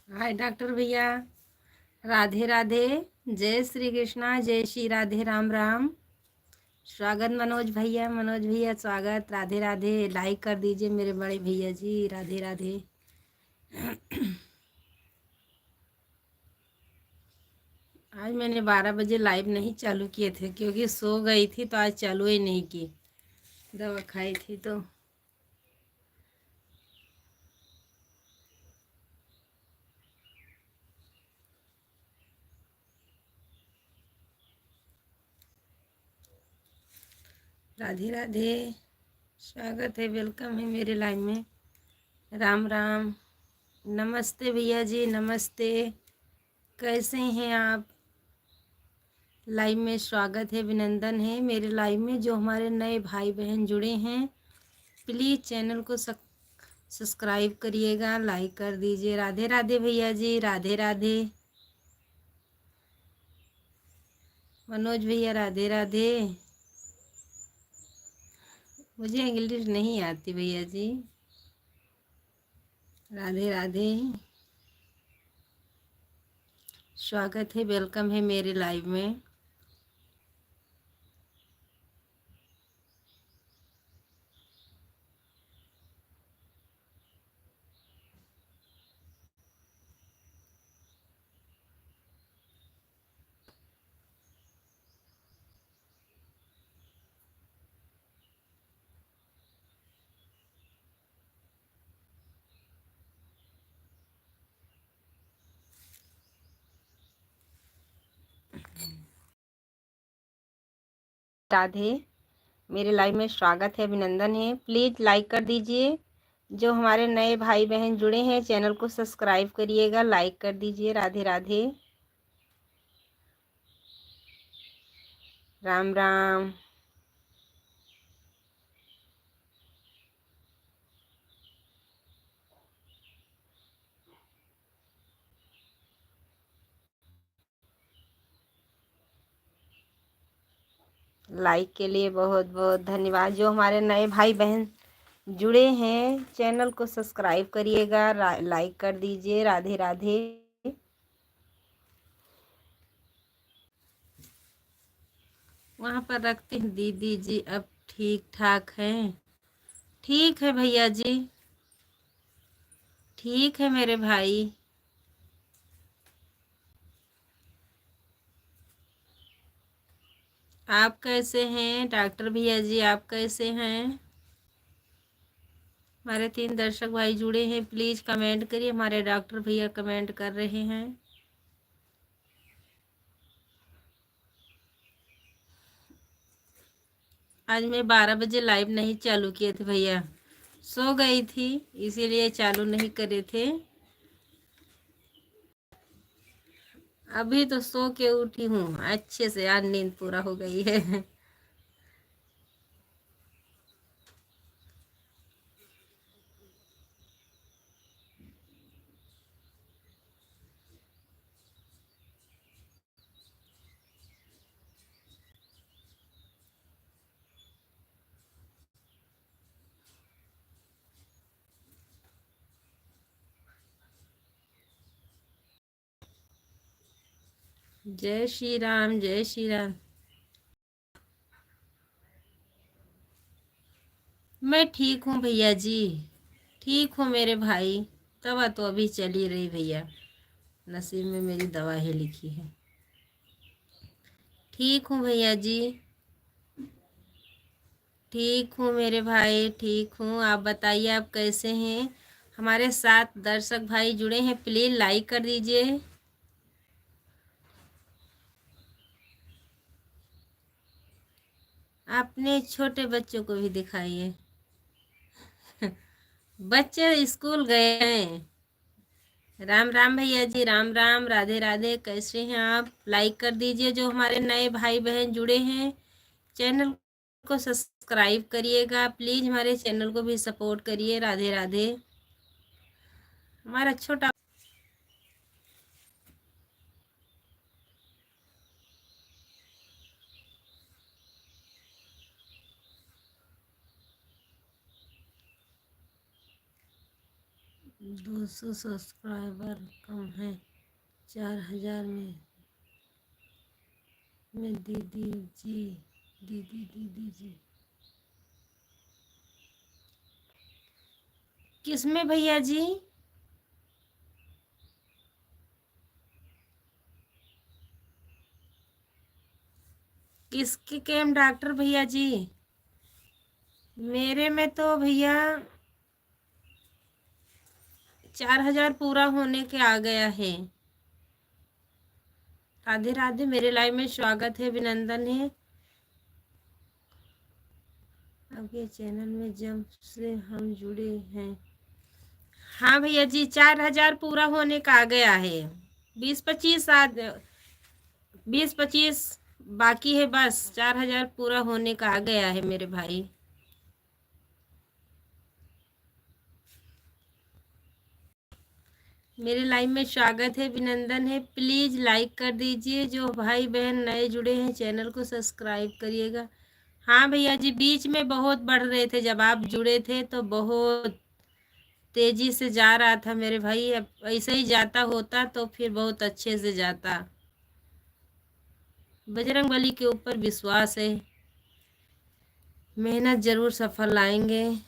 हाय doctor भैया। राधे राधे। जय श्री कृष्णा, जय श्री राधे, राम राम। स्वागत मनोज भैया स्वागत। राधे राधे। लाइक कर दीजिए मेरे बड़े भैया जी। राधे राधे। आज मैंने 12 बजे लाइव नहीं चालू किए थे क्योंकि सो गई थी, तो आज चालू ही नहीं की। दवा खाई थी तो। राधे राधे। स्वागत है, वेलकम है मेरे लाइव में। राम राम। नमस्ते भैया जी, नमस्ते। कैसे हैं आप? लाइव में स्वागत है, अभिनंदन है मेरे लाइव में। जो हमारे नए भाई बहन जुड़े हैं, प्लीज़ चैनल को सब्सक्राइब करिएगा, लाइक कर दीजिए। राधे राधे भैया जी, राधे राधे। मनोज भैया राधे राधे। मुझे इंग्लिश नहीं आती भैया जी। राधे राधे। स्वागत है, वेलकम है मेरे लाइव में। राधे। मेरे लाइव में स्वागत है, अभिनंदन है। प्लीज़ लाइक कर दीजिए। जो हमारे नए भाई बहन जुड़े हैं, चैनल को सब्सक्राइब करिएगा, लाइक कर दीजिए। राधे राधे। राम राम। लाइक के लिए बहुत बहुत धन्यवाद। जो हमारे नए भाई बहन जुड़े हैं, चैनल को सब्सक्राइब करिएगा, लाइक कर दीजिए। राधे राधे। वहाँ पर रखते हैं दीदी जी। अब ठीक ठाक हैं? ठीक है भैया जी, ठीक है मेरे भाई। आप कैसे हैं डॉक्टर भैया जी? आप कैसे हैं? हमारे 3 दर्शक भाई जुड़े हैं, प्लीज़ कमेंट करिए। हमारे डॉक्टर भैया कमेंट कर रहे हैं। आज मैं 12 बजे लाइव नहीं चालू किए थे भैया, सो गई थी, इसीलिए चालू नहीं करे थे। अभी तो सो के उठी हूँ अच्छे से, आज नींद पूरा हो गई है। जय श्री राम, जय श्री राम। मैं ठीक हूँ भैया जी, ठीक हूँ मेरे भाई। दवा तो अभी चली रही भैया, नसीब में मेरी दवा ही लिखी है। ठीक हूँ भैया जी, ठीक हूँ मेरे भाई, ठीक हूँ। आप बताइए, आप कैसे हैं? हमारे साथ दर्शक भाई जुड़े हैं, प्लीज़ लाइक कर दीजिए। अपने छोटे बच्चों को भी दिखाइए। बच्चे स्कूल गए हैं। राम राम भैया जी, राम राम। राधे राधे। कैसे हैं आप? लाइक कर दीजिए। जो हमारे नए भाई बहन जुड़े हैं, चैनल को सब्सक्राइब करिएगा, प्लीज़ हमारे चैनल को भी सपोर्ट करिए। राधे राधे। हमारा छोटा 200 सब्सक्राइबर कम है 4000 में दीदी जी किसमें भैया जी? किसके केम डॉक्टर भैया जी? मेरे में तो भैया 4000 पूरा होने के आ गया है। राधे राधे, मेरे लाइव में स्वागत है, अभिनंदन है। आपके चैनल में जब से हम जुड़े हैं। हाँ भैया जी, 4000 पूरा होने का आ गया है। 20-25 बाकी है, बस 4000 पूरा होने का आ गया है मेरे भाई। मेरे लाइव में स्वागत है, अभिनंदन है। प्लीज़ लाइक कर दीजिए। जो भाई बहन नए जुड़े हैं चैनल को सब्सक्राइब करिएगा। हाँ भैया जी, बीच में बहुत बढ़ रहे थे, जब आप जुड़े थे तो बहुत तेजी से जा रहा था मेरे भाई। अब ऐसे ही जाता होता तो फिर बहुत अच्छे से जाता। बजरंगबली के ऊपर विश्वास है, मेहनत जरूर सफल आएंगे।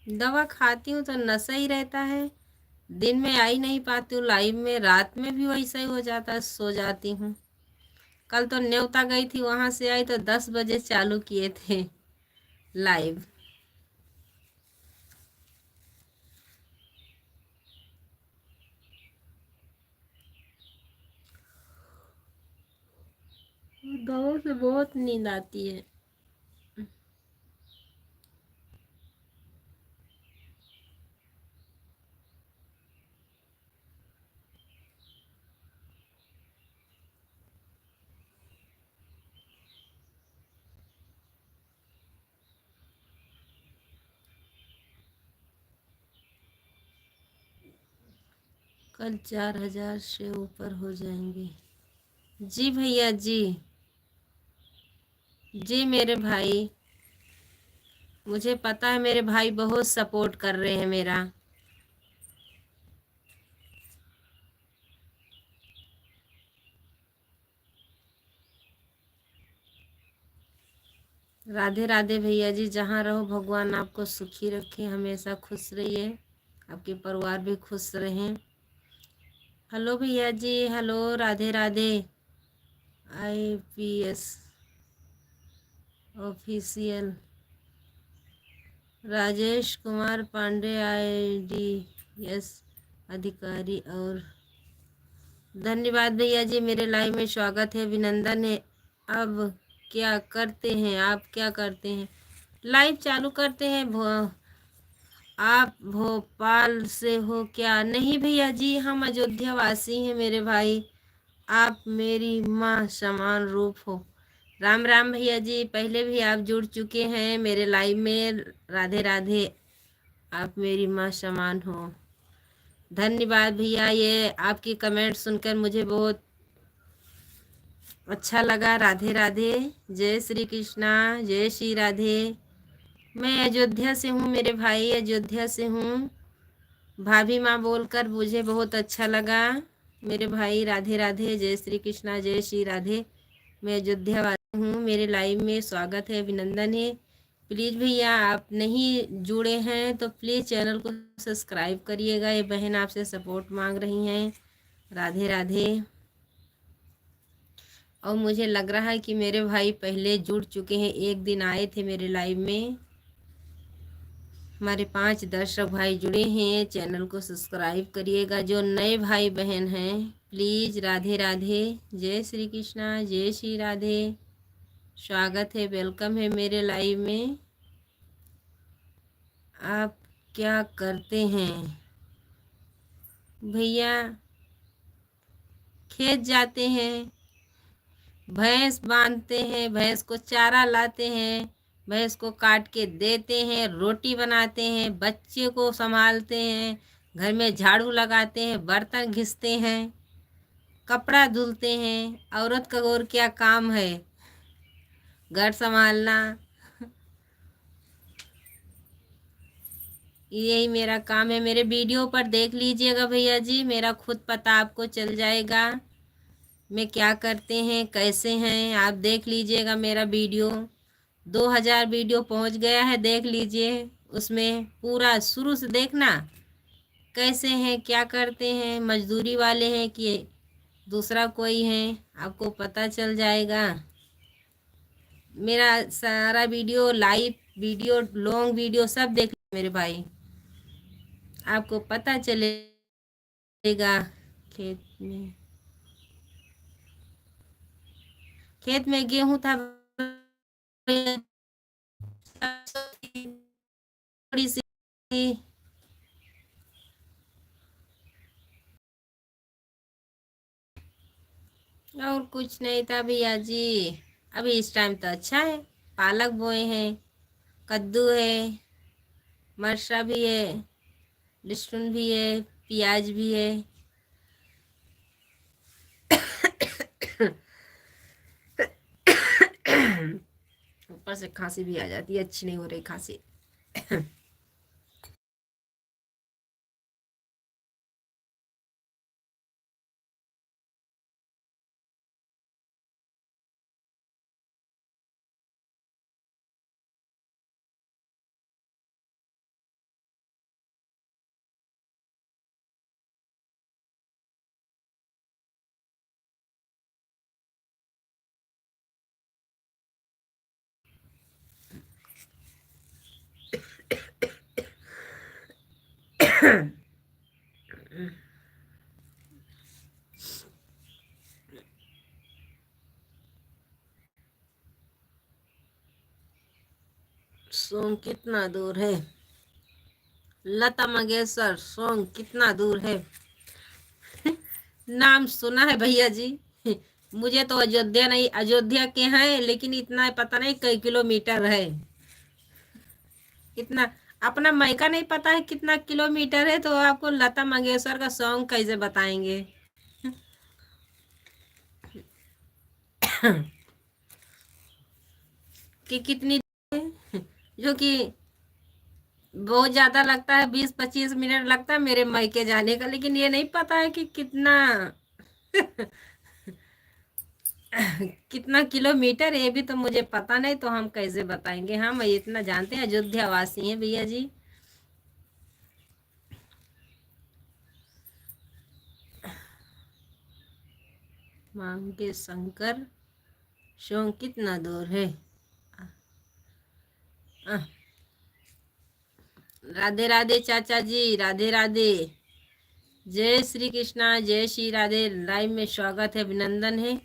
दवा खाती हूँ तो नशा ही रहता है, दिन में आ ही नहीं पाती हूँ लाइव में, रात में भी वैसा ही हो जाता है, सो जाती हूँ। कल तो न्योता गई थी, वहां से आई तो 10 बजे चालू किए थे लाइव। दवा से बहुत नींद आती है। कल 4000 से ऊपर हो जाएंगे। जी भैया जी, जी मेरे भाई, मुझे पता है मेरे भाई बहुत सपोर्ट कर रहे हैं मेरा। राधे राधे भैया जी, जहाँ रहो भगवान आपको सुखी रखे, हमेशा खुश रहिए, आपके परिवार भी खुश रहें। हेलो भैया जी, hello, Radhe Radhe. IPS official Rajesh Kumar Pandey IDS अधिकारी। और धन्यवाद भैया जी, मेरे लाइव में स्वागत है, अभिनंदन है। अब क्या करते हैं आप, क्या करते हैं? लाइव चालू करते हैं। आप भोपाल से हो क्या? नहीं भैया जी, हम अयोध्या वासी हैं मेरे भाई। आप मेरी माँ समान रूप हो। राम राम भैया जी, पहले भी आप जुड़ चुके हैं मेरे लाइव में। राधे राधे, आप मेरी माँ समान हो। धन्यवाद भैया, ये आपकी कमेंट सुनकर मुझे बहुत अच्छा लगा। राधे राधे, जय श्री कृष्णा, जय श्री राधे। मैं अयोध्या से हूँ मेरे भाई, अयोध्या से हूँ। भाभी माँ बोलकर मुझे बहुत अच्छा लगा मेरे भाई। राधे राधे, जय श्री कृष्णा, जय श्री राधे। मैं अयोध्या वाली हूँ, मेरे लाइव में स्वागत है, अभिनंदन है। प्लीज़ भैया, आप नहीं जुड़े हैं तो प्लीज़ चैनल को सब्सक्राइब करिएगा। ये बहन आपसे सपोर्ट मांग रही हैं। राधे राधे। और मुझे लग रहा है कि मेरे भाई पहले जुड़ चुके हैं, एक दिन आए थे मेरे लाइव में। हमारे 5 दर्शक भाई जुड़े हैं, चैनल को सब्सक्राइब करिएगा। जो नए भाई बहन हैं प्लीज़, राधे राधे, जय श्री कृष्णा, जय श्री राधे। स्वागत है, वेलकम है मेरे लाइव में। आप क्या करते हैं भैया? खेत जाते हैं, भैंस बांधते हैं, भैंस को चारा लाते हैं, भैंस को काट के देते हैं, रोटी बनाते हैं, बच्चे को संभालते हैं, घर में झाड़ू लगाते हैं, बर्तन घिसते हैं। कपड़ा धुलते हैं। औरत का और क्या काम है, घर संभालना, यही मेरा काम है। मेरे वीडियो पर देख लीजिएगा भैया जी, मेरा खुद पता आपको चल जाएगा मैं क्या करते हैं कैसे हैं। आप देख लीजिएगा मेरा वीडियो, 2000 वीडियो पहुंच गया है, देख लीजिए। उसमें पूरा शुरू से देखना कैसे हैं क्या करते हैं, मजदूरी वाले हैं कि दूसरा कोई है, आपको पता चल जाएगा। मेरा सारा video, live video, long video सब देख मेरे भाई, आपको पता चलेगा। खेत में गेहूं था, थोड़ी सी, और कुछ नहीं था भैया जी। अभी इस टाइम तो अच्छा है, पालक बोए हैं, कद्दू है, मरचा भी है, लहसुन भी है, प्याज भी है। ऊपर से खांसी भी आ जाती है, अच्छी नहीं हो रही खांसी। सोम कितना दूर है, लता मंगेशकर सॉन्ग कितना दूर है। नाम सुना है भैया जी, मुझे तो अयोध्या नहीं, अयोध्या के हैं लेकिन इतना पता नहीं कई किलोमीटर है। इतना अपना मायका नहीं पता है कितना किलोमीटर है, तो आपको लता मंगेशकर का सॉन्ग कैसे बताएंगे। कि कितनी है, जो कि बहुत ज्यादा लगता है, 20-25 मिनट लगता है मेरे मायके जाने का, लेकिन ये नहीं पता है कि कितना कितना किलोमीटर, ये भी तो मुझे पता नहीं, तो हम कैसे बताएंगे। हम इतना जानते हैं, अयोध्या वासी हैं भैया जी। मांगे शंकर सॉन्ग कितना दूर है। राधे राधे चाचा जी, राधे राधे, जय श्री कृष्णा, जय श्री राधे। लाइव में स्वागत है, अभिनंदन है।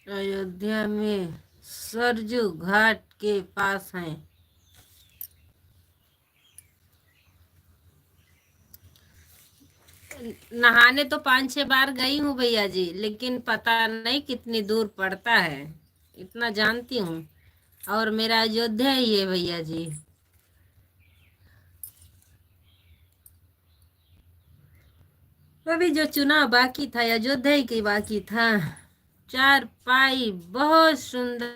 अयोध्या में सरजू घाट के पास है। नहाने तो 5-6 बार गई हूँ भैया जी, लेकिन पता नहीं कितनी दूर पड़ता है, इतना जानती हूँ। और मेरा अयोध्या ही है भैया जी। अभी जो चुनाव बाकी था, अयोध्या ही की बाकी था। चार पाई बहुत सुंदर।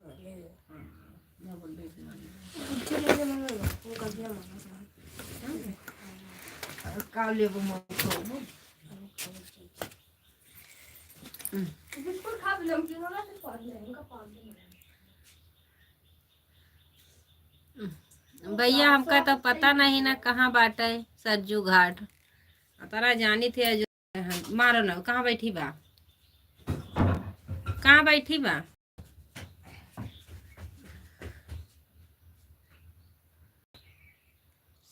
भैया हमका तो पता नहीं ना कहाँ बाटे सरजू घाट, तारा जानी थे अयोध्या। मारो ना, कहाँ बैठी बा, कहाँ बैठी बा।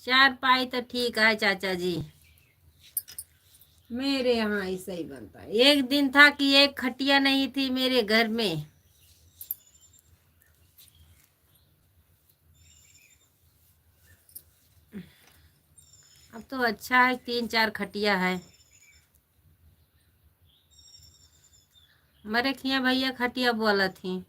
चार पाई तो ठीक है चाचा जी, मेरे यहाँ ऐसा ही बनता है। एक दिन था कि एक खटिया नहीं थी मेरे घर में। अब तो अच्छा है, 3-4 खटिया है। मरे खिया भैया खटिया बोला थी।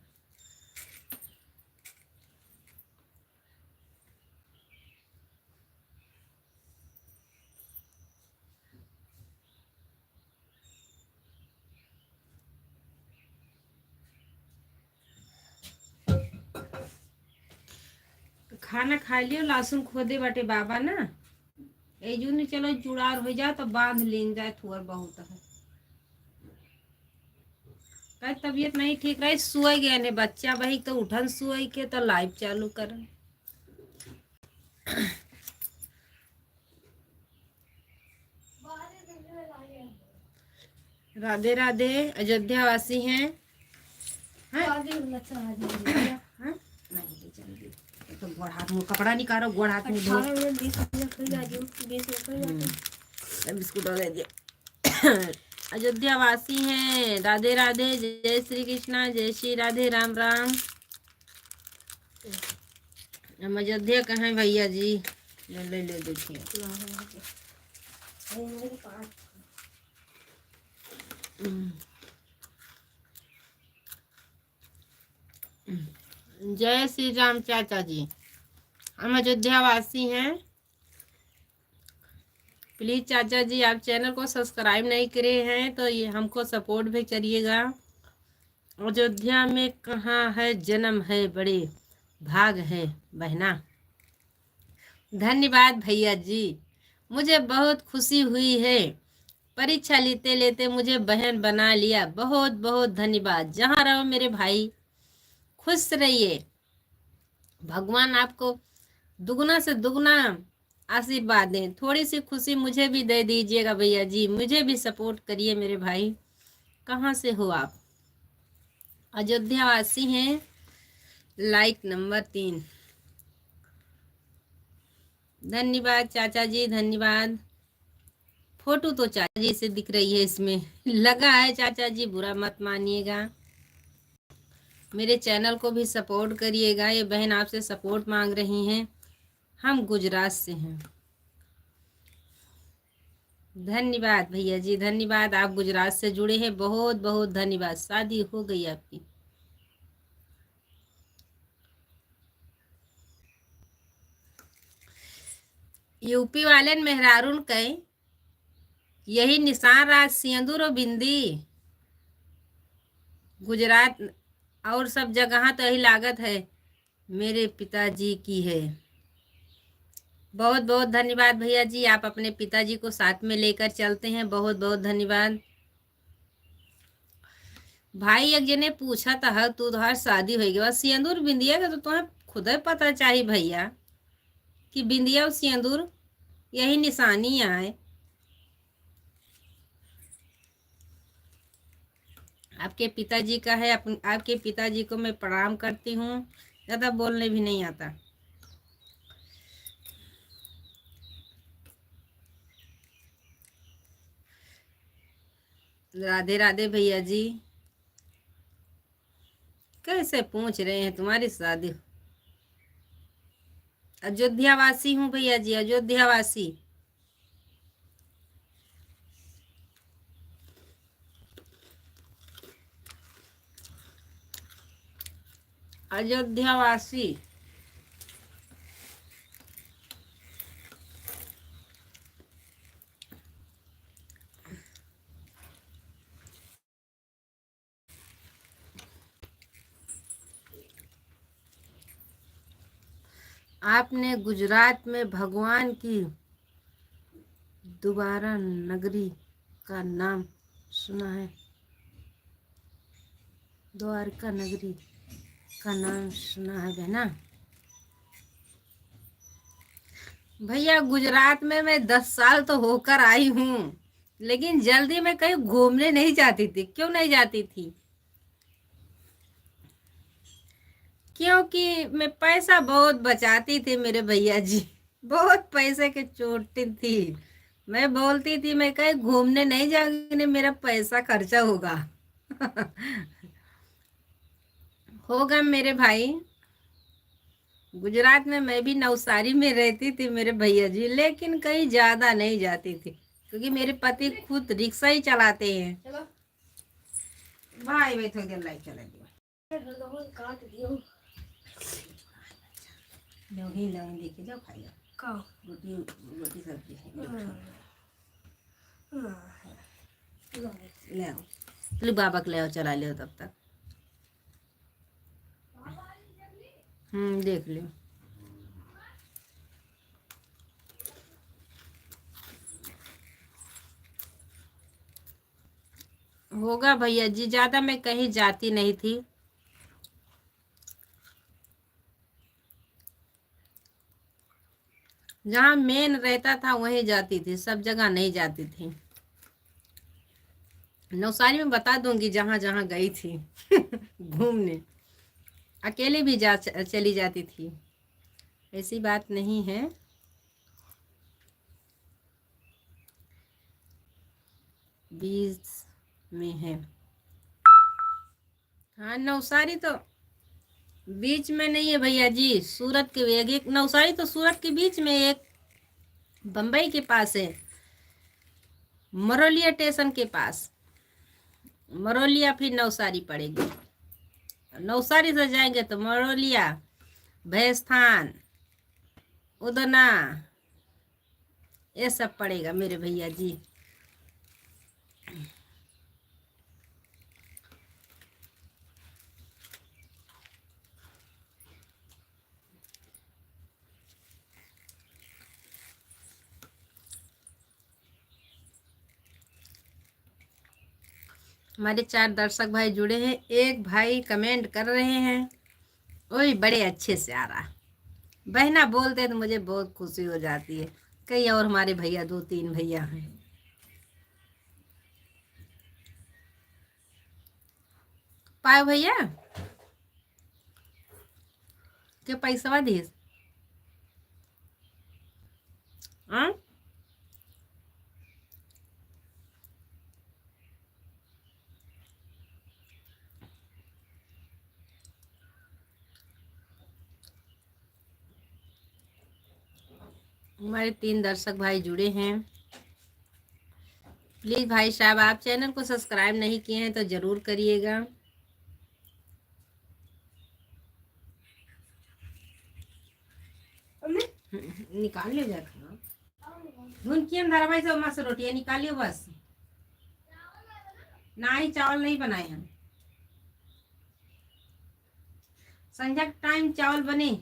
खाना खा लियो, लहसुन खोदे बाटे बाबा ना, एजू नहीं चलो जुड़ार हो जाए तो बांध लीन जाए, थोड़ा बहुत है। कल तबीयत नहीं ठीक रही, सुई गया ने बच्चा वही तो उठन सुई के तो लाइव चालू करन। राधे राधे अयोध्या वासी हैं। हाँ? तो गोड़ हाथ में कपड़ा निकालो, गोड़ हाथ में धो। बिस्कुट दे दिया। अयोध्या वासी हैं, राधे राधे, जय श्री कृष्णा, जय श्री राधे, राम राम। हम अयोध्या कहाँ हैं भैया जी? ले ले देखिए। जय श्री राम चाचा जी, हम अयोध्या वासी हैं। प्लीज चाचा जी आप चैनल को सब्सक्राइब नहीं करे हैं तो ये हमको सपोर्ट भी करिएगा। अयोध्या में कहाँ है जन्म है, बड़े भाग है बहना। धन्यवाद भैया जी, मुझे बहुत खुशी हुई है। परीक्षा लेते लेते मुझे बहन बना लिया, बहुत बहुत धन्यवाद। जहाँ रहो मेरे भाई, खुश रहिए। भगवान आपको दुगना से दुगना आशीर्वाद दें। थोड़ी सी खुशी मुझे भी दे दीजिएगा भैया जी, मुझे भी सपोर्ट करिए मेरे भाई। कहाँ से हो आप? अयोध्या वासी हैं, लाइक नंबर 3। धन्यवाद चाचा जी, धन्यवाद। फोटो तो चाचा जी से दिख रही है इसमें लगा है चाचा जी, बुरा मत मानिएगा। मेरे चैनल को भी सपोर्ट करिएगा। ये बहन आपसे सपोर्ट मांग रही हैं। हम गुजरात से हैं। धन्यवाद भैया जी, धन्यवाद। आप गुजरात से जुड़े हैं, बहुत बहुत धन्यवाद। शादी हो गई आपकी? यूपी वाले मेहरारून कई यही निशान राज सिंदूर और बिंदी। गुजरात और सब जगह तो यही लागत है, मेरे पिताजी की है। बहुत बहुत धन्यवाद भैया जी, आप अपने पिताजी को साथ में लेकर चलते हैं। बहुत बहुत धन्यवाद भाई। एक जने पूछा था तू तो शादी हो गई, सिंदूर बिंदिया का तो तुम्हें खुद ही पता चाहिए भैया कि बिंदिया और सिंदूर यही निशानियां है। आपके पिताजी का है, आपके पिताजी को मैं प्रणाम करती हूँ। ज़्यादा बोलने भी नहीं आता। राधे राधे भैया जी। कैसे पूछ रहे हैं तुम्हारी शादी? अयोध्या वासी हूँ भैया जी, अयोध्या वासी। अयोध्या वासी। आपने गुजरात में भगवान की दोबारा नगरी का नाम सुना है? द्वारका नगरी का नाम सुना है बहना? भैया गुजरात में मैं 10 साल तो होकर आई हूँ, लेकिन जल्दी मैं कहीं घूमने नहीं जाती थी। क्यों नहीं जाती थी? क्योंकि मैं पैसा बहुत बचाती थी मेरे भैया जी। बहुत पैसे की चोटी थी। मैं बोलती थी मैं कहीं घूमने नहीं जाऊंगी, मेरा पैसा खर्चा होगा। होगा मेरे भाई। गुजरात में मैं भी नवसारी में रहती थी मेरे भैया जी, लेकिन कहीं ज्यादा नहीं जाती थी क्योंकि मेरे पति खुद रिक्शा ही चलाते हैं। चलो भाई भाई थोड़ी देर लाइट चला दियो। काट दियो। लोही लोही देखे जाओ खाई जाओ। का रोटी रोटी सब्जी है। ले आओ, चलो बाबा के ले आओ, चला ले तब तक। देख लियो। होगा भैया जी, ज्यादा मैं कहीं जाती नहीं थी। जहाँ मेन रहता था वहीं जाती थी, सब जगह नहीं जाती थी। नौसारी में बता दूंगी जहाँ जहाँ गई थी घूमने। अकेले भी चली जाती थी, ऐसी बात नहीं है। बीच में है। हाँ नौसारी तो बीच में नहीं है भैया जी, सूरत के एक नौसारी तो सूरत के बीच में, एक बम्बई के पास है, मरोलिया स्टेशन के पास। मरोलिया फिर नौसारी पड़ेगी। नौसारी से जाएंगे तो मरोलिया, भैंसथान, उदना, ये सब पड़ेगा मेरे भैया जी। हमारे 4 दर्शक भाई जुड़े हैं। एक भाई कमेंट कर रहे हैं, ओए बड़े अच्छे से आ रहा। बहना बोलते हैं तो मुझे बहुत खुशी हो जाती है। कई और हमारे भैया 2-3 भैया हैं। पाए भैया के पैसा दिए। हाँ हमारे 3 दर्शक भाई जुड़े हैं। प्लीज भाई साहब, आप चैनल को सब्सक्राइब नहीं किए हैं तो जरूर करिएगा। निकाल लियो जाकर धुन की हम धारावाही से मस्त रोटियां निकालियो बस। ना ही चावल नहीं बनाए हैं, संध्या के टाइम चावल बने।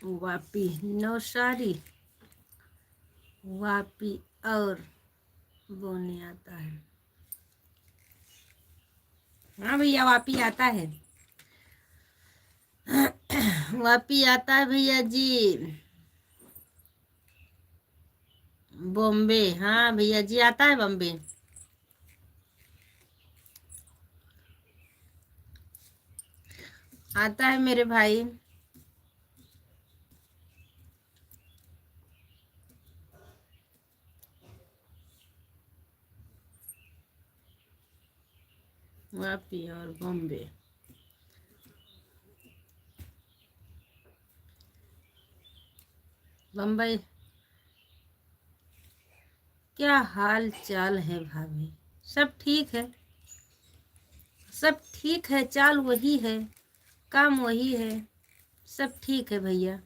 वापी नौशारी, वापी और बोलने आता है। हाँ भैया वापी आता है, वापी आता है भैया जी। बॉम्बे, हाँ भैया जी आता है बॉम्बे। आता है मेरे भाई। वापी और बॉम्बे। बम्बई, क्या हाल चाल है भाभी? सब ठीक है, सब ठीक है, चाल वही है, काम वही है, सब ठीक है भैया।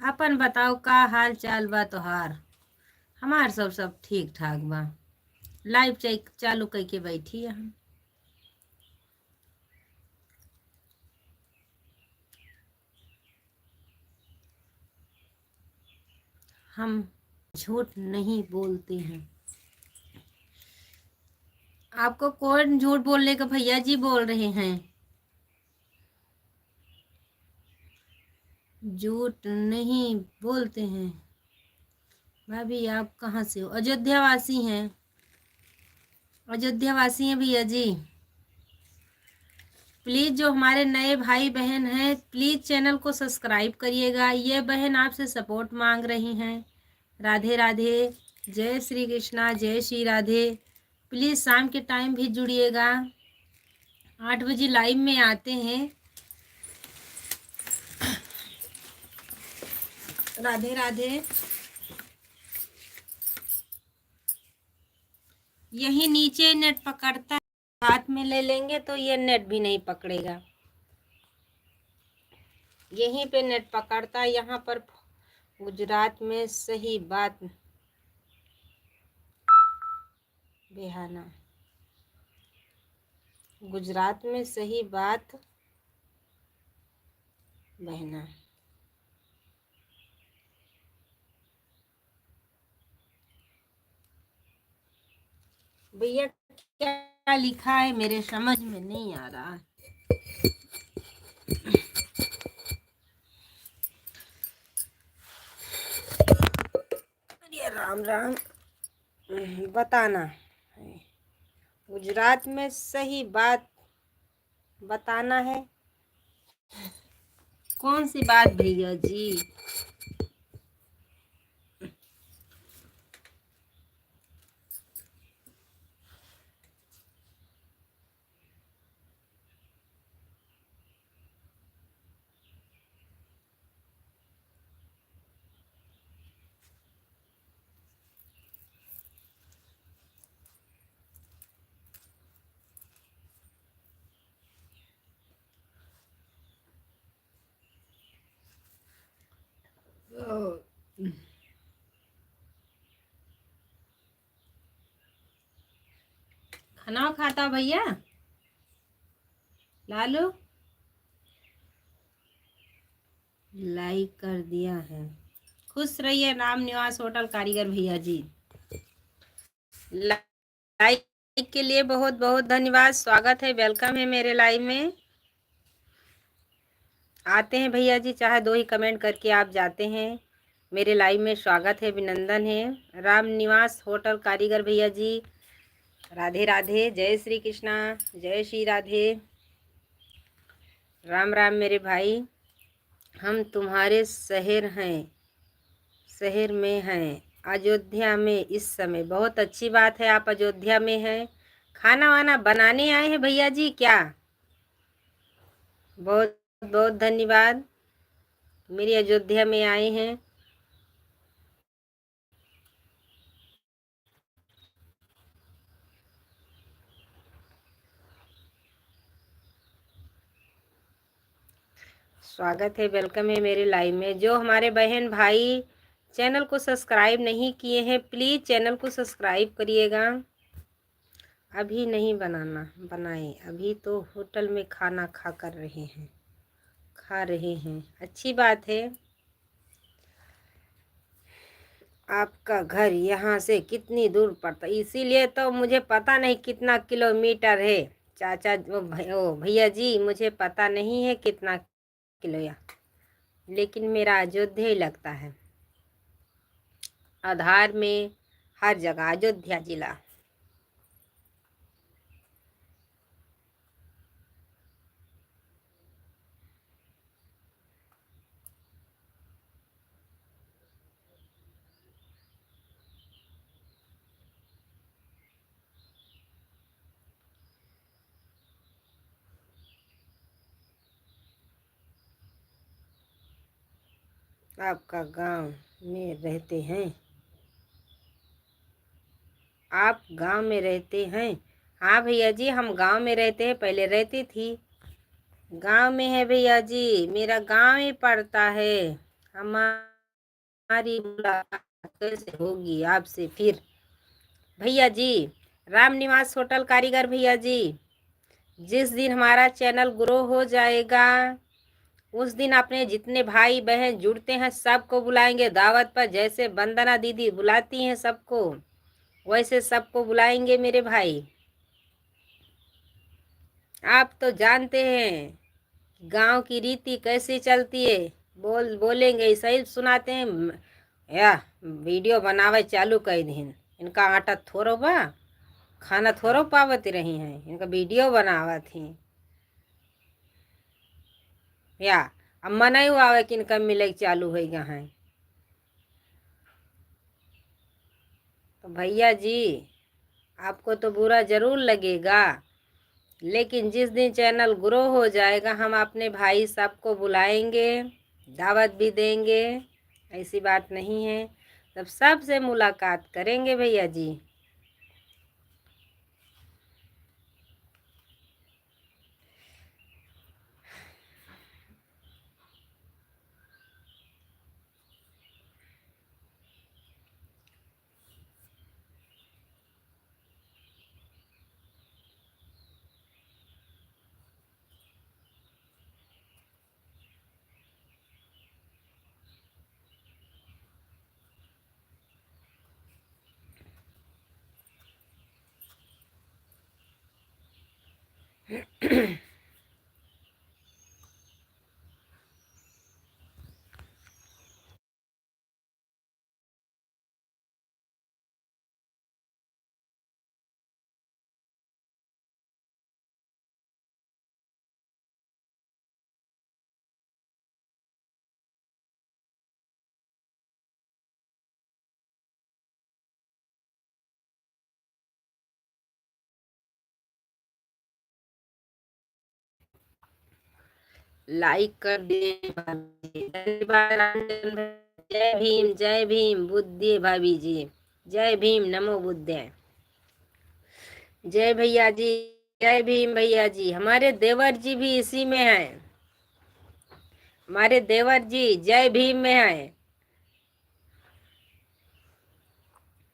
अपन बताओ का हाल चाल बा तोहार? हमार सब ठीक ठाक बा। लाइव चेक चालू करके बैठी है हम झूठ नहीं बोलते हैं। आपको कौन झूठ बोलने का भैया जी बोल रहे हैं? झूठ नहीं बोलते हैं। भाभी आप कहाँ से हो? अयोध्या वासी हैं, अयोध्या वासी हैं भैया जी। प्लीज़ जो हमारे नए भाई बहन हैं प्लीज़ चैनल को सब्सक्राइब करिएगा। ये बहन आपसे सपोर्ट मांग रही हैं। राधे राधे, जय श्री कृष्णा, जय श्री राधे। प्लीज़ शाम के टाइम भी जुड़िएगा, 8 बजे लाइव में आते हैं। राधे राधे। यही नीचे नेट पकड़ता है, हाथ में ले लेंगे तो ये नेट भी नहीं पकड़ेगा। यहीं पे नेट पकड़ता है, यहाँ पर गुजरात में सही बात बेहाना, गुजरात में सही बात बहना। भैया क्या लिखा है मेरे समझ में नहीं आ रहा। अरे राम राम, बताना है। गुजरात में सही बात बताना है। कौन सी बात भैया जी? खाना खाता भैया लालू? लाइक कर दिया है। खुश रहिए। राम निवास होटल कारीगर भैया जी, लाइक के लिए बहुत बहुत धन्यवाद। स्वागत है, वेलकम है मेरे लाइव में। आते हैं भैया जी, चाहे 2 ही कमेंट करके आप जाते हैं। मेरे लाइव में स्वागत है, अभिनंदन है। राम निवास होटल कारीगर भैया जी, राधे राधे, जय श्री कृष्णा, जय श्री राधे, राम राम मेरे भाई। हम तुम्हारे शहर हैं, शहर में हैं, अयोध्या में इस समय। बहुत अच्छी बात है, आप अयोध्या में हैं। खाना वाना बनाने आए हैं भैया जी क्या? बहुत बहुत धन्यवाद, मेरी अयोध्या में आए हैं। स्वागत है, वेलकम है मेरे लाइव में। जो हमारे बहन भाई चैनल को सब्सक्राइब नहीं किए हैं प्लीज़ चैनल को सब्सक्राइब करिएगा। अभी नहीं बनाना, बनाएं, अभी तो होटल में खाना खा कर रहे हैं, खा रहे हैं, अच्छी बात है। आपका घर यहाँ से कितनी दूर पड़ता, इसीलिए तो मुझे पता नहीं कितना किलोमीटर है। चाचा ओ भैया जी, मुझे पता नहीं है कितना किलो या, लेकिन मेरा अयोध्या ही लगता है। आधार में हर जगह अयोध्या जिला। आपका गांव में रहते हैं? आप गांव में रहते हैं? हाँ भैया जी, हम गांव में रहते हैं, पहले रहती थी। गांव में है भैया जी, मेरा गांव ही पड़ता है। हमारी मुलाकात कैसे होगी आपसे फिर भैया जी? राम निवास होटल कारीगर भैया जी, जिस दिन हमारा चैनल ग्रो हो जाएगा उस दिन अपने जितने भाई बहन जुड़ते हैं सबको बुलाएंगे दावत पर। जैसे वंदना दीदी बुलाती हैं सबको, वैसे सबको बुलाएंगे मेरे भाई। आप तो जानते हैं गांव की रीति कैसे चलती है। बोलेंगे सही सुनाते हैं या वीडियो बनावे चालू कर दिन। इनका आटा थोड़ो बा, खाना थोड़ो पावत रही हैं, इनका वीडियो बनावत थी या अब मना हुआ है कि इनका मिले चालू हो गया है। तो भैया जी, आपको तो बुरा जरूर लगेगा, लेकिन जिस दिन चैनल ग्रो हो जाएगा हम अपने भाई सबको बुलाएंगे, दावत भी देंगे। ऐसी बात नहीं है, तब सबसे मुलाकात करेंगे भैया जी। लाइक कर दे। धन्यवाद रामचंद्र भाई। जय भीम, जय भीम बुद्धि भाभी जी, जय भीम, नमो बुद्धे। जय भैया जी, जय भीम भैया जी। हमारे देवर जी भी इसी में हैं, हमारे देवर जी जय भीम में हैं।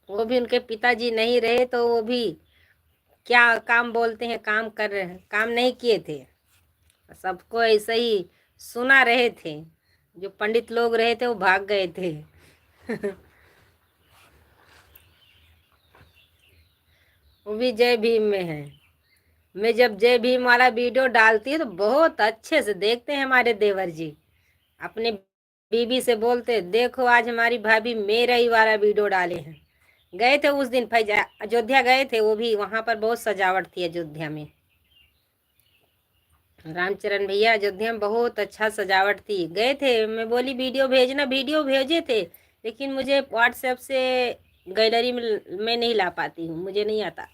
वो भी, उनके पिताजी नहीं रहे तो वो भी क्या काम बोलते हैं, काम कर रहे हैं, काम नहीं किए थे, सबको ऐसे ही सुना रहे थे। जो पंडित लोग रहे थे वो भाग गए थे। वो भी जय भीम में है। मैं जब जय भीम वाला वीडियो डालती है तो बहुत अच्छे से देखते हैं हमारे देवर जी। अपने बीबी से बोलते देखो आज हमारी भाभी मेरा ही वाला वीडियो डाले हैं। गए थे उस दिन फैजा अयोध्या गए थे, वो भी वहां पर बहुत सजावट थी अयोध्या में। रामचरण भैया अयोध्या में बहुत अच्छा सजावट थी, गए थे। मैं बोली वीडियो भेजना, वीडियो भेजे थे, लेकिन मुझे व्हाट्सएप से गैलरी में मैं नहीं ला पाती हूँ, मुझे नहीं आता।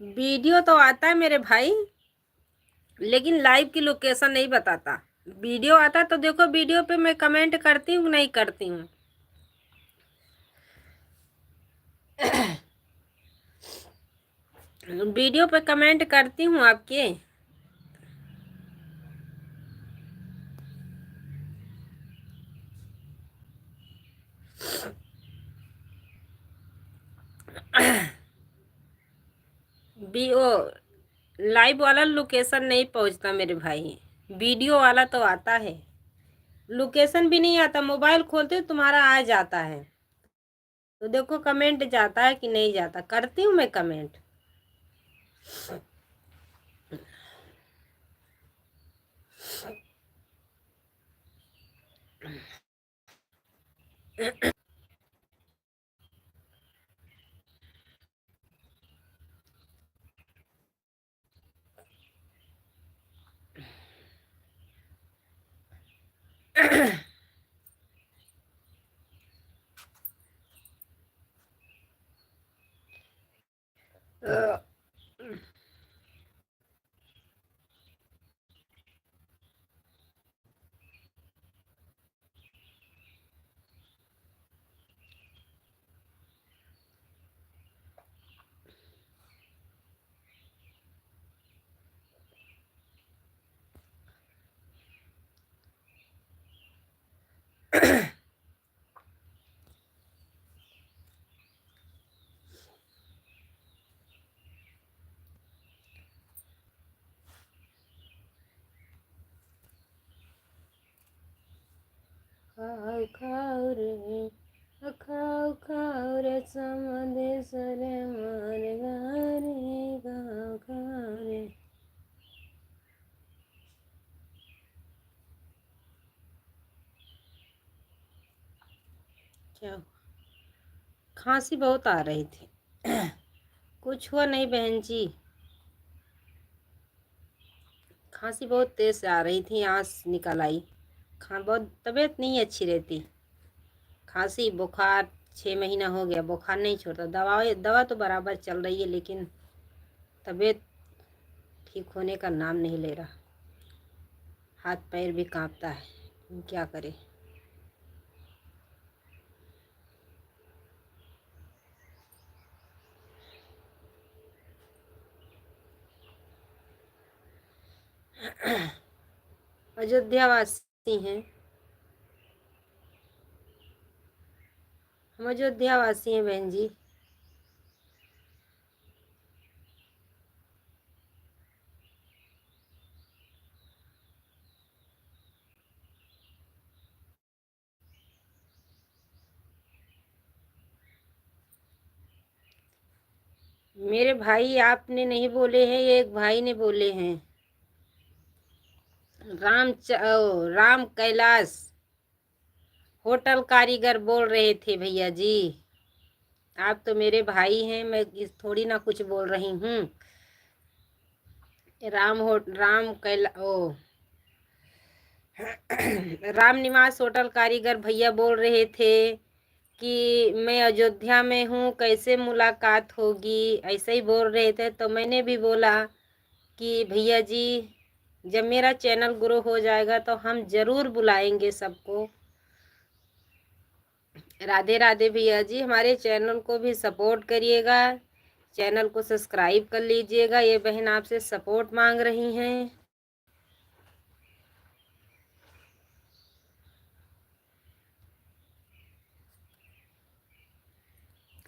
वीडियो तो आता है मेरे भाई, लेकिन लाइव की लोकेशन नहीं बताता। वीडियो आता तो देखो, वीडियो पे मैं कमेंट करती हूँ नहीं करती हूँ। वीडियो पे कमेंट करती हूँ आपके। ओ लाइव वाला लोकेशन नहीं पहुंचता मेरे भाई, वीडियो वाला तो आता है। लोकेशन भी नहीं आता, मोबाइल खोलते तुम्हारा आ जाता है। तो देखो कमेंट जाता है कि नहीं जाता, करती हूँ मैं कमेंट। खाओ खाओ रे, खाओ खाओ रे, समदेश रे मार गारे, खाओ खाओ रे। क्या खांसी बहुत आ रही थी। कुछ हुआ नहीं बहन जी, खांसी बहुत तेज से आ रही थी, आँस निकल आई। बहुत तबीयत नहीं अच्छी रहती, खांसी बुखार 6 महीना हो गया, बुखार नहीं छोड़ता। दवा तो बराबर चल रही है, लेकिन तबीयत ठीक होने का नाम नहीं ले रहा। हाथ पैर भी कांपता है, क्या करे। अयोध्यावासी हैं, हम अयोध्यावासी हैं बहन जी। मेरे भाई आपने नहीं बोले हैं, ये एक भाई ने बोले हैं। राम कैलाश होटल कारीगर बोल रहे थे भैया जी। आप तो मेरे भाई हैं, मैं थोड़ी ना कुछ बोल रही हूँ। राम कैला ओ राम निवास होटल कारीगर भैया बोल रहे थे कि मैं अयोध्या में हूँ, कैसे मुलाकात होगी, ऐसे ही बोल रहे थे। तो मैंने भी बोला कि भैया जी, जब मेरा चैनल ग्रो हो जाएगा तो हम ज़रूर बुलाएंगे सबको। राधे राधे भैया जी, हमारे चैनल को भी सपोर्ट करिएगा, चैनल को सब्सक्राइब कर लीजिएगा। ये बहन आपसे सपोर्ट मांग रही हैं।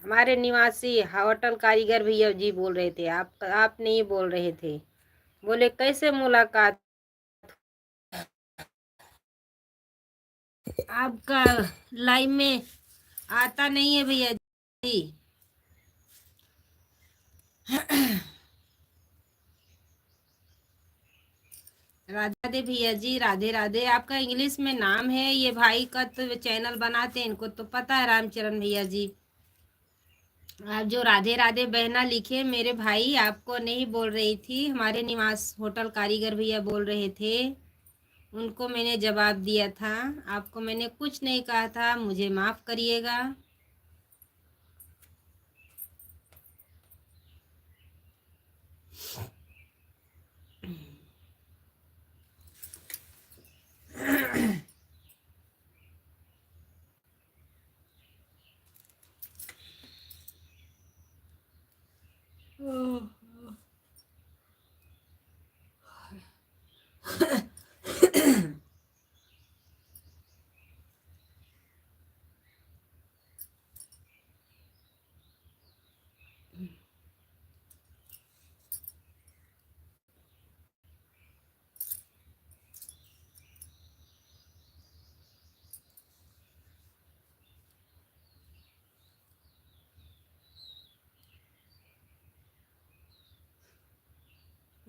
हमारे निवासी होटल कारीगर भैया जी बोल रहे थे, आप नहीं बोल रहे थे। बोले कैसे मुलाकात, आपका लाइव में आता नहीं है भैया जी। राधे भैया जी, राधे राधे। आपका इंग्लिश में नाम है, ये भाई का तो चैनल बनाते हैं, इनको तो पता है, रामचरण भैया जी। आप जो राधे राधे बहना लिखे मेरे भाई, आपको नहीं बोल रही थी, हमारे निवास होटल कारीगर भैया बोल रहे थे, उनको मैंने जवाब दिया था। आपको मैंने कुछ नहीं कहा था, मुझे माफ़ करिएगा।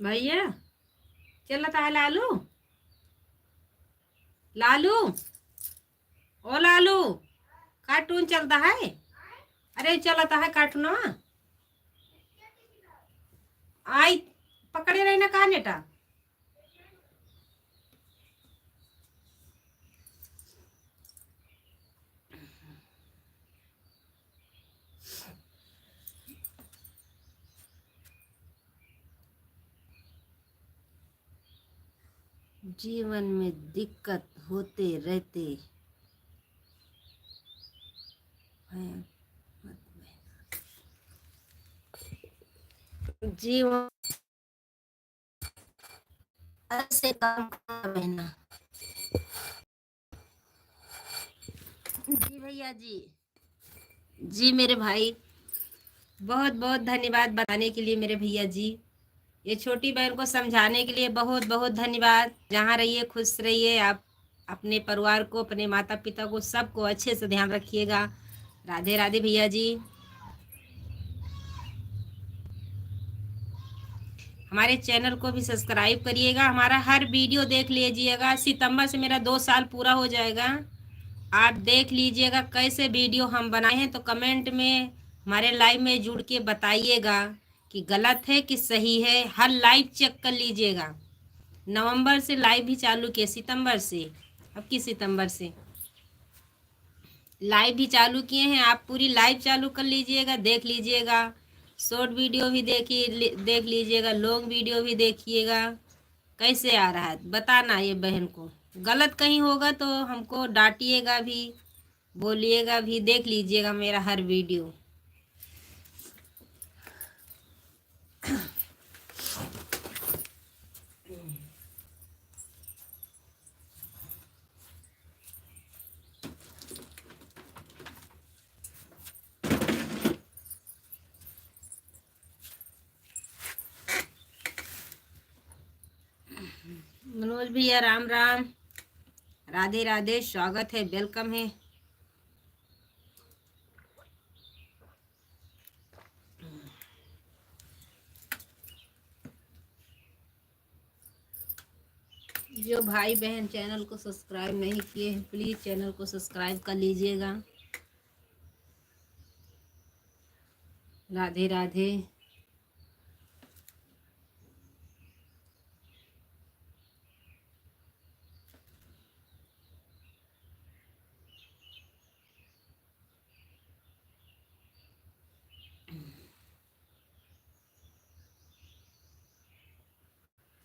भैया चलता है लालू। लालू, ओ लालू, कार्टून चलता है। अरे चलता है कार्टून। आई पकड़े रही ना कहा नेटा। जीवन में दिक्कत होते रहते हैं। जीवन ऐसे काम करना बहना। जी भैया जी। जी मेरे भाई, बहुत बहुत धन्यवाद बताने के लिए मेरे भैया जी। ये छोटी बहन को समझाने के लिए बहुत बहुत धन्यवाद। जहाँ रहिए खुश रहिए आप। अपने परिवार को, अपने माता पिता को, सबको अच्छे से ध्यान रखिएगा। राधे राधे भैया जी। हमारे चैनल को भी सब्सक्राइब करिएगा। हमारा हर वीडियो देख लीजिएगा। सितंबर से मेरा 2 साल पूरा हो जाएगा। आप देख लीजिएगा कैसे वीडियो हम बनाए हैं, तो कमेंट में हमारे लाइव में जुड़ के बताइएगा कि गलत है कि सही है। हर लाइव चेक कर लीजिएगा। नवंबर से लाइव भी चालू किए, सितंबर से, अब की सितंबर से लाइव भी चालू किए हैं। आप पूरी लाइव चालू कर लीजिएगा, देख लीजिएगा। शॉर्ट वीडियो भी देख लीजिएगा, लॉन्ग वीडियो भी देखिएगा। कैसे आ रहा है बताना ये बहन को। गलत कहीं होगा तो हमको डांटिएगा भी, बोलिएगा भी। देख लीजिएगा मेरा हर वीडियो। मनोज भैया राम राम, राधे राधे, स्वागत है, वेलकम है। जो भाई बहन चैनल को सब्सक्राइब नहीं किए हैं, प्लीज़ चैनल को सब्सक्राइब कर लीजिएगा। राधे राधे।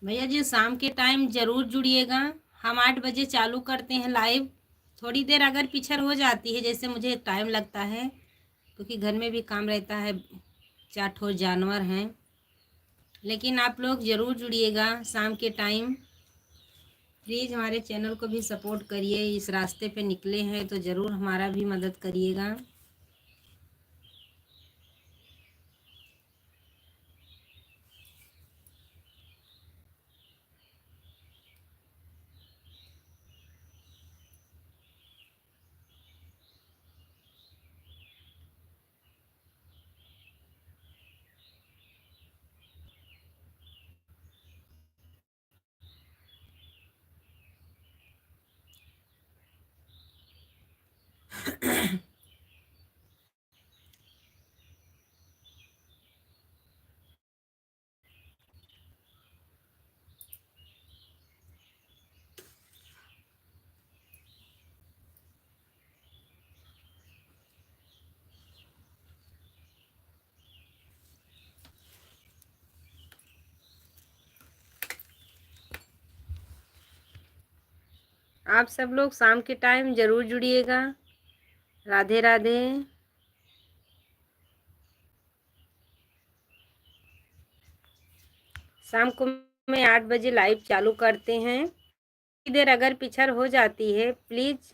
भैया जी शाम के टाइम ज़रूर जुड़िएगा। हम 8 बजे चालू करते हैं लाइव। थोड़ी देर अगर पीछे हो जाती है, जैसे मुझे टाइम लगता है, क्योंकि घर में भी काम रहता है, 4 जानवर हैं। लेकिन आप लोग ज़रूर जुड़िएगा शाम के टाइम। प्लीज़ हमारे चैनल को भी सपोर्ट करिए। इस रास्ते पे निकले हैं तो ज़रूर हमारा भी मदद करिएगा। आप सब लोग शाम के टाइम ज़रूर जुड़िएगा। राधे राधे। शाम को मैं 8 बजे लाइव चालू करते हैं। देर अगर पिछड़ हो जाती है प्लीज़।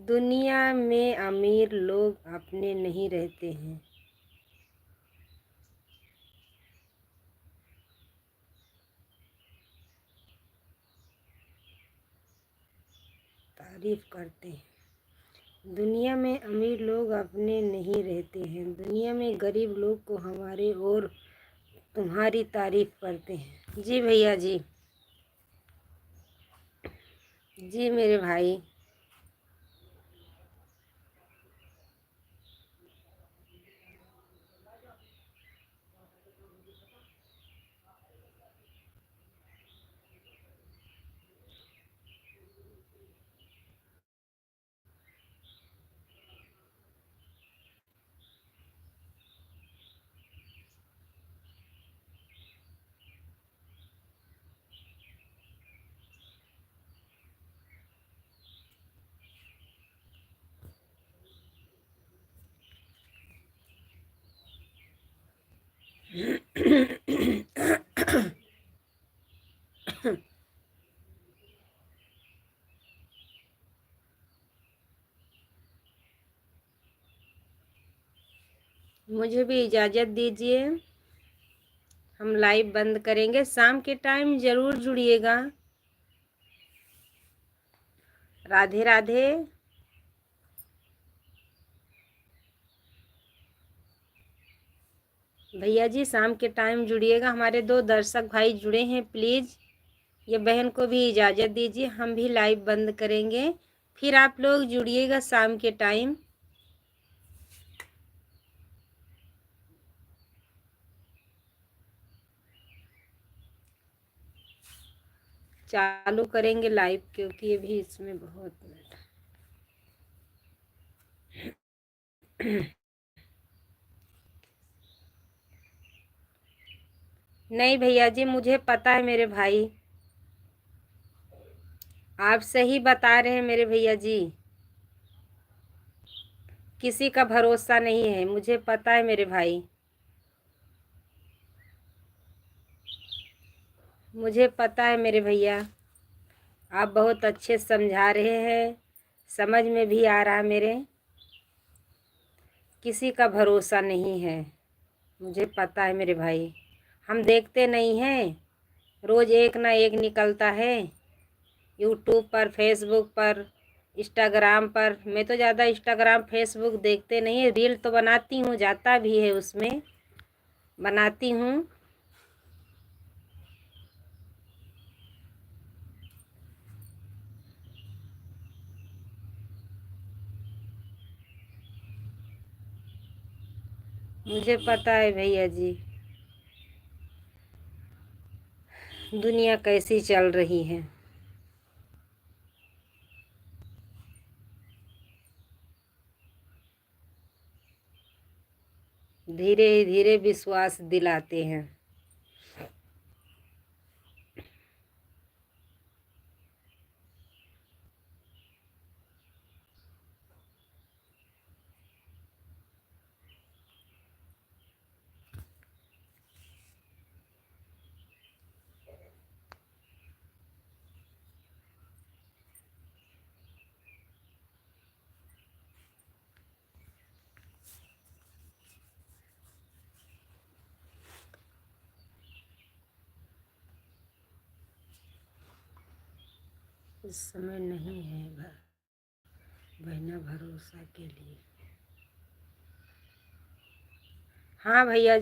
दुनिया में अमीर लोग अपने नहीं रहते हैं। तारीफ करते हैं। दुनिया में अमीर लोग अपने नहीं रहते हैं। दुनिया में गरीब लोग को हमारे और तुम्हारी तारीफ करते हैं। जी भैया जी, जी मेरे भाई। मुझे भी इजाज़त दीजिए, हम लाइव बंद करेंगे। शाम के टाइम ज़रूर जुड़िएगा। राधे राधे। भैया जी शाम के टाइम जुड़िएगा। हमारे 2 दर्शक भाई जुड़े हैं, प्लीज़ ये बहन को भी इजाज़त दीजिए, हम भी लाइव बंद करेंगे, फिर आप लोग जुड़िएगा शाम के टाइम। चालू करेंगे लाइव, क्योंकि अभी इसमें बहुत नहीं भैया जी, मुझे पता है मेरे भाई, आप सही बता रहे हैं मेरे भैया जी। किसी का भरोसा नहीं है, मुझे पता है मेरे भाई, मुझे पता है मेरे भैया। आप बहुत अच्छे समझा रहे हैं, समझ में भी आ रहा मेरे। किसी का भरोसा नहीं है, मुझे पता है मेरे भाई। हम देखते नहीं हैं, रोज़ एक ना एक निकलता है यूट्यूब पर, फेसबुक पर, इंस्टाग्राम पर। मैं तो ज़्यादा इंस्टाग्राम फेसबुक देखते नहीं है, रील तो बनाती हूँ, जाता भी है उसमें, बनाती हूँ। मुझे पता है भैया जी, दुनिया कैसी चल रही है। धीरे धीरे विश्वास दिलाते हैं। इस समय नहीं है बहना भरोसा के लिए। हाँ भैया